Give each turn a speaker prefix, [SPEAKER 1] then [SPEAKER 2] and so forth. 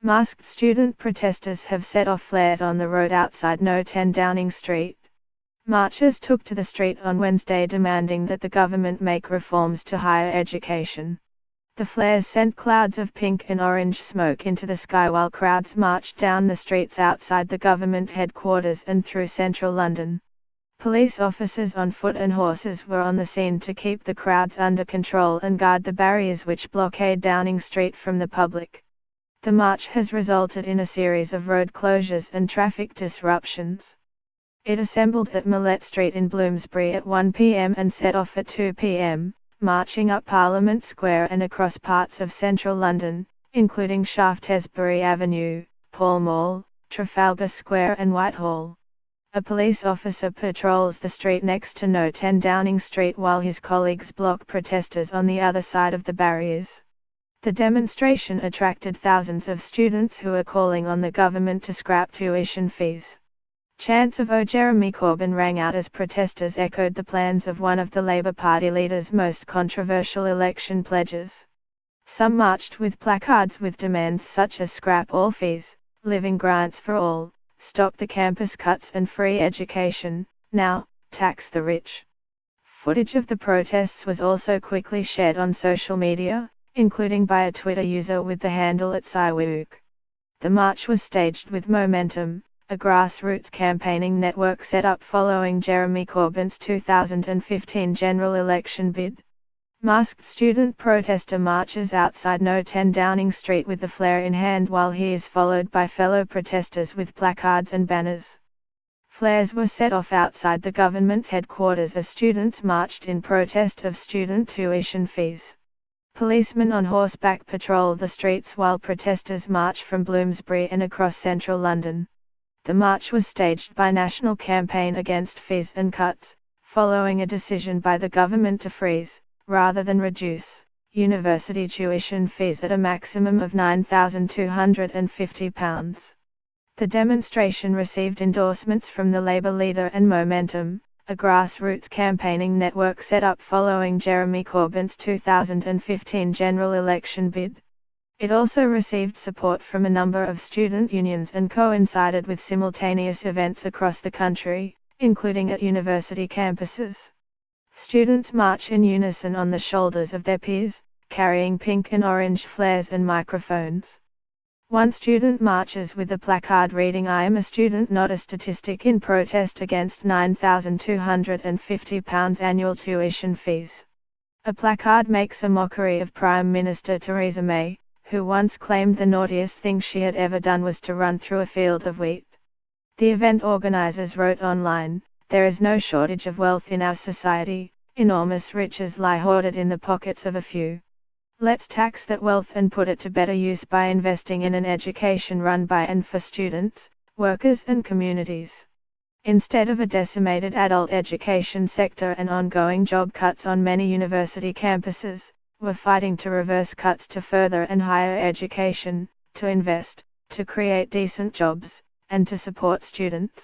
[SPEAKER 1] Masked student protesters have set off flares on the road outside No 10 Downing Street. Marchers took to the street on Wednesday demanding that the government make reforms to higher education. The flares sent clouds of pink and orange smoke into the sky while crowds marched down the streets outside the government headquarters and through central London. Police officers on foot and horses were on the scene to keep the crowds under control and guard the barriers which blockade Downing Street from the public. The march has resulted in a series of road closures and traffic disruptions. It assembled at Millett Street in Bloomsbury at 1 p.m. and set off at 2 p.m., marching up Parliament Square and across parts of central London, including Shaftesbury Avenue, Pall Mall, Trafalgar Square and Whitehall. A police officer patrols the street next to No 10 Downing Street while his colleagues block protesters on the other side of the barriers. The demonstration attracted thousands of students who are calling on the government to scrap tuition fees. Chants of "Oh Jeremy Corbyn" rang out as protesters echoed the plans of one of the Labour Party leader's most controversial election pledges. Some marched with placards with demands such as scrap all fees, living grants for all, stop the campus cuts and free education, now, tax the rich. Footage of the protests was also quickly shared on social media, including by a Twitter user with the handle @SciWook. The march was staged with Momentum, a grassroots campaigning network set up following Jeremy Corbyn's 2015 general election bid. Masked student protester marches outside No 10 Downing Street with the flare in hand while he is followed by fellow protesters with placards and banners. Flares were set off outside the government headquarters as students marched in protest of student tuition fees. Policemen on horseback patrol the streets while protesters march from Bloomsbury and across central London. The march was staged by National Campaign Against Fees and Cuts, following a decision by the government to freeze, rather than reduce, university tuition fees at a maximum of £9,250. The demonstration received endorsements from the Labour leader and Momentum, a grassroots campaigning network set up following Jeremy Corbyn's 2015 general election bid. It also received support from a number of student unions and coincided with simultaneous events across the country, including at university campuses. Students march in unison on the shoulders of their peers, carrying pink and orange flares and microphones. One student marches with a placard reading "I am a student, not a statistic," in protest against £9,250 annual tuition fees. A placard makes a mockery of Prime Minister Theresa May, who once claimed the naughtiest thing she had ever done was to run through a field of wheat. The event organizers wrote online, "There is no shortage of wealth in our society, enormous riches lie hoarded in the pockets of a few. Let's tax that wealth and put it to better use by investing in an education run by and for students, workers and communities. Instead of a decimated adult education sector and ongoing job cuts on many university campuses, we're fighting to reverse cuts to further and higher education, to invest, to create decent jobs, and to support students."